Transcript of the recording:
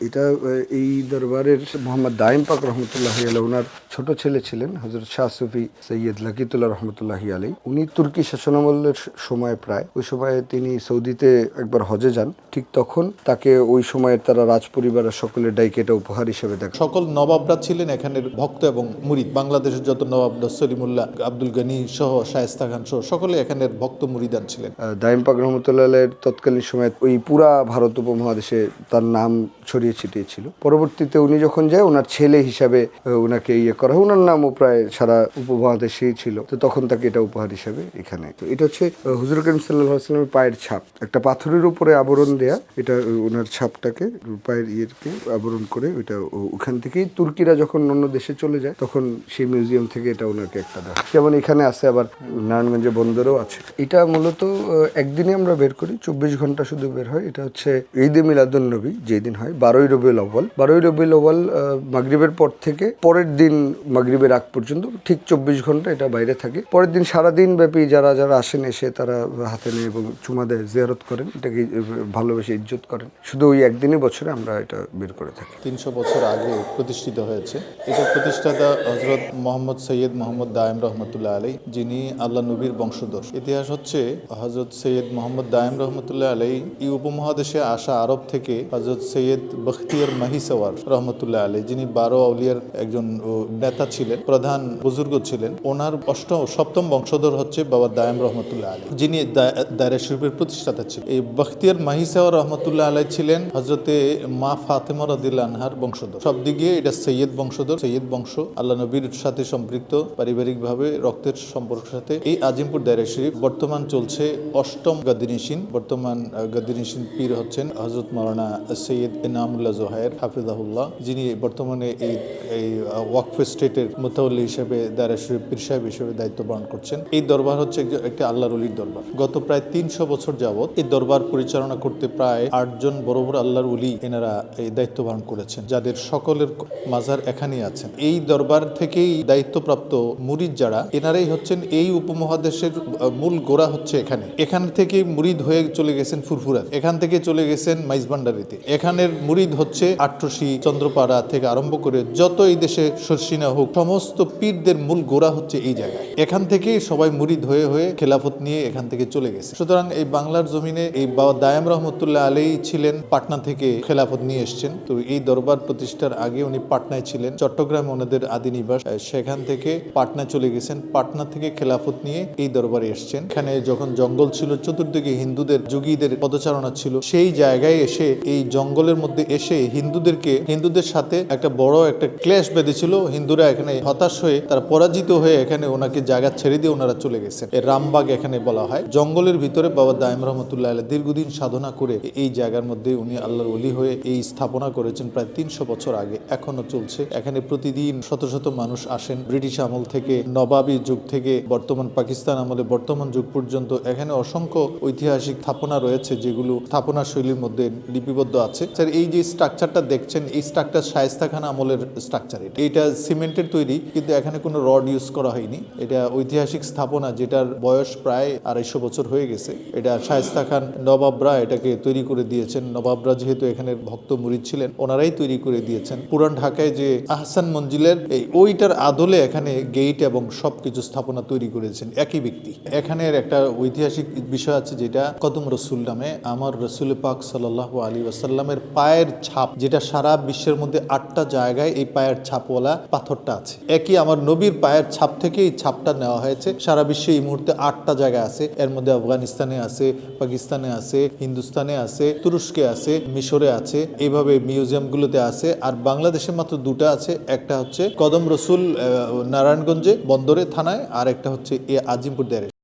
এটা এই দরবারের মোহাম্মদ দাইম পাক রহমতুল্লাহি আলাইহি ওনার ছোট ছেলে ছিলেন হযরত শাহ সুফি সৈয়দ লাকিতুল্লাহ রহমতুল্লাহি আলাইহি। উনি তুর্কি শাসনামলের সময় প্রায় ওই সময়ে তিনি সৌদিতে একবার হজে যান। ঠিক তখন তাকে ওই সময়ের তারা রাজ পরিবারের সকলের ডাইকে এটা উপহার হিসেবে দেয়। সকল নবাবরা ছিলেন এখানের ভক্ত এবং মুরিদ। বাংলাদেশের যত নবাব সলিমুল্লাহ, আব্দুল গনি সহ, শায়েস্তা খান সহ সকলে এখানের ভক্ত মুরিদান ছিলেন। দাইম পাক রহমতুল্লাহ আলাইহির তৎকালীন সময়ে ওই পুরা ভারত উপমহাদেশে তার নাম ছড়িয়ে ছিটিয়ে ছিল। পরবর্তীতে উনি যখন যায় ওনার ছেলে হিসাবে ওনাকে করা হয়। ওনার নামও প্রায় সারা উপমহাদেশেই ছিল, তো তখন তাকে এটা উপহার হিসাবে এখানে। তো এটা হচ্ছে হুজুর করিম সাল্লাল্লাহু আলাইহি ওয়াসাল্লামের পায়ের ছাপ, একটা পাথরের উপরে আবরণ দেয়া। এটা ওনার ছাপটাকে পায়ের ইয়েকে আবরণ করে ওইটা ওখান থেকেই তুর্কিরা যখন অন্য দেশে চলে যায় তখন সেই মিউজিয়াম থেকে এটা ওনাকে একটা দেয়। যেমন এখানে আছে, আবার নারায়ণগঞ্জে বন্দরও আছে। এটা মূলত একদিনে আমরা বের করি, 24 ঘন্টা শুধু বের হয়। এটা হচ্ছে ঈদে মিলাদুন নবী যেদিন হয় 12ই রবিউল আউয়াল। 12ই রবিউল আউয়াল মাগরিবের পর থেকে পরের দিন মাগরিবের আগ পর্যন্ত ঠিক 24 ঘন্টা এটা বাইরে থাকে। পরের দিন সারাদিন ব্যাপী যারা যারা আসেন এসে তারা হাতে নেয় এবং চুমা দেয়, জিয়ারত করেন, এটাকে ভালোবেসে ইজ্জত করেন। শুধু ওই একদিনই বছরে আমরা এটা বের করে থাকি। 300 বছর আগে প্রতিষ্ঠিত হয়েছে। এটা প্রতিষ্ঠাতা হযরত মোহাম্মদ সৈয়দ মোহাম্মদ দায়েম রহমতুল্লাহ আলাইহি, যিনি আল্লাহ নবীর বংশধর। ইতিহাস হচ্ছে হযরত সৈয়দ মোহাম্মদ দায়েম রহমতুল্লাহ আলাইহি এই উপমহাদেশে আসা আরব থেকে হযরত সৈয়দ বখতিয়ার মাহিসাওয়ার রহমতুল্লাহ আলাইহি, যিনি 12 আউলিয়ার একজন নেতা ছিলেন, প্রধান বুজুর্গ ছিলেন, ওনার সপ্তম বংশধর হচ্ছে বাবা দায়েম রহমতুল্লাহ আলাইহি, যিনি দায়রা শরীফের প্রতিষ্ঠাতা ছিলেন। এই বখতিয়ার মাহিসাওয়ার রহমতুল্লাহ আলাইহি ছিলেন হযরতে মা ফাতেমা রাদিয়াল্লাহু আনহার বংশধর। সব দিকে এটা সৈয়দ বংশধর, সৈয়দ বংশ, আল্লাহ নবীর সাথে সম্পৃক্ত, পারিবারিকভাবে রক্তের সম্পর্কের সাথে। এই আজিমপুর দায়রা শরীফ বর্তমান চলছে 8ম গাদ্দিনিসিন। বর্তমান গাদ্দিনিসিন পীর হচ্ছেন হযরত মাওলানা সৈয়দ ইনামুল্লাহ জোহায়ের হাফিজাহুল্লাহ, যিনি বর্তমানে এই ওয়াকফ স্টেটের মুতাওয়াল্লি হিসেবে দায়রা শরীফ পীর সাহেব হিসেবে দায়িত্ব পালন করছেন। এই দরবার হচ্ছে একটি আল্লাহর ওলির দরবার। গত প্রায় 300 বছর যাবত এই দরবার পরিচালনা করতে প্রায় 8 জন বড় বড় আল্লাহর ওলি এনারা এই দায়িত্ব পালন করেছেন, যাদের সকলের মাজার এখানেই আছেন। এই দরবার থেকেই দায়িত্বপ্রাপ্ত মুরিদ যারা, এনারাই হচ্ছেন এই উপমহাদেশের মূল গোড়া হচ্ছে এখানে। এখান থেকে মুরিদ হয়ে চলে গেছেন ফুরফুরাত, এখান থেকে চলে গেছেন মাইজভান্ডারিতে। এখানের মুরিদ হচ্ছে আট্রসি, চন্দ্রপাড়া থেকে আরম্ভ করে যত এই দেশে শর্ষিনা হোক, সমস্ত পীরদের মূল গোড়া হচ্ছে এই জায়গায়। এখান থেকেই সবাই মুরিদ হয়ে হয়ে খেলাফত নিয়ে এখান থেকে চলে গেছে। সুতরাং এই বাংলার জমিনে এই বাবা দায়েম রহমতুল্লাহ আলাইহি ছিলেন পাটনা থেকে খেলাফত নিয়ে এসছেন। তো এই দরবার প্রতিষ্ঠার আগে উনি পাটনায় ছিলেন, চট্টগ্রামে ওনাদের আদি নিবাস, সেখান থেকে পাটনায় চলে গেছেন। পাটনা থেকে খেলাফত নিয়ে এই দরবারে এসছেন। এখানে যখন জঙ্গল ছিল, চতুর্দিকে হিন্দুদের যোগীদের পদচারণা ছিল, সেই জায়গায় এসে এই জঙ্গলের মধ্যে এসে হিন্দুদের সাথে একটা বড় একটা ক্লেশ বেঁধেছিল। হিন্দুরা এখানে হতাশ হয়ে, তারা পরাজিত হয়ে এখানে ওনাকে জায়গা ছেড়ে দিয়ে ওনারা চলে গেছেন। এই রামবাগ এখানে বলা হয়। জঙ্গলের ভিতরে বাবা দায়েম রহমতুল্লাহ আলাইহি দীর্ঘদিন সাধনা করে এই জায়গার মধ্যে উনি আল্লাহর ওলি হয়ে এই স্থাপনা করেছেন প্রায় 300 বছর আগে। এখনো চলছে। এখানে প্রতিদিন শত শত মানুষ আসেন। ব্রিটিশ আমল থেকে, নবাবী যুগ থেকে, বর্তমান পাকিস্তান আমলে বর্তমান যুগ পর্যন্ত এখানে অসংখ্য ঐতিহাসিক স্থাপনা রয়েছে, যেগুলো স্থাপনা শৈলীর মধ্যে লিপিবদ্ধ আছে। স্যার, এই যে স্ট্রাকচারটা দেখছেন, এই স্ট্রাকচার শায়েস্তা খান আমলের স্ট্রাকচার। এটা সিমেন্টের তৈরি, কিন্তু এখানে কোনো রড ইউজ করা হয়নি। এটা ঐতিহাসিক স্থাপনা, যেটার বয়স প্রায় 250 বছর হয়ে গেছে। এটা শায়েস্তা খান নবাবরা এটাকে তৈরি করে দিয়েছেন। নবাবরা যেহেতু এখানে ভক্ত মুরিদ ছিলেন, ওনারাই তৈরি করে দিয়েছেন। পুরান ঢাকায় যে আহসান মঞ্জিলের ওইটার আদলে এখানে গেট এবং সবকিছু স্থাপনা তৈরি করেছেন একই ব্যক্তি। এখানের একটা ঐতিহাসিক বিষয় আছে, যেটা কদম রসুল নামে, আমার রসুল পাক সাল্লাল্লাহু আলাইহি ওয়াসাল্লামের পায়ের ছাপ, যেটা সারা বিশ্বের মধ্যে 8টা জায়গায় এই পায়ের ছাপওয়ালা পাথরটা আছে। একই আমার নবীর পায়ের ছাপ থেকে এই ছাপটা নেওয়া হয়েছে। সারা বিশ্বে এই মুহূর্তে 8টা জায়গায় আছে। এর মধ্যে আফগানিস্তানে আছে, পাকিস্তানে আছে, হিন্দুস্তানে আছে, তুরস্কে আছে, মিশরে আছে, এইভাবে মিউজিয়ামগুলোতে আছে। আর বাংলাদেশে মাত্র 2টা আছে। একটা হচ্ছে কদম রসুল নারায়ণগঞ্জে বন্দরে থানায়, আর একটা হচ্ছে আজিমপুর দায়রা।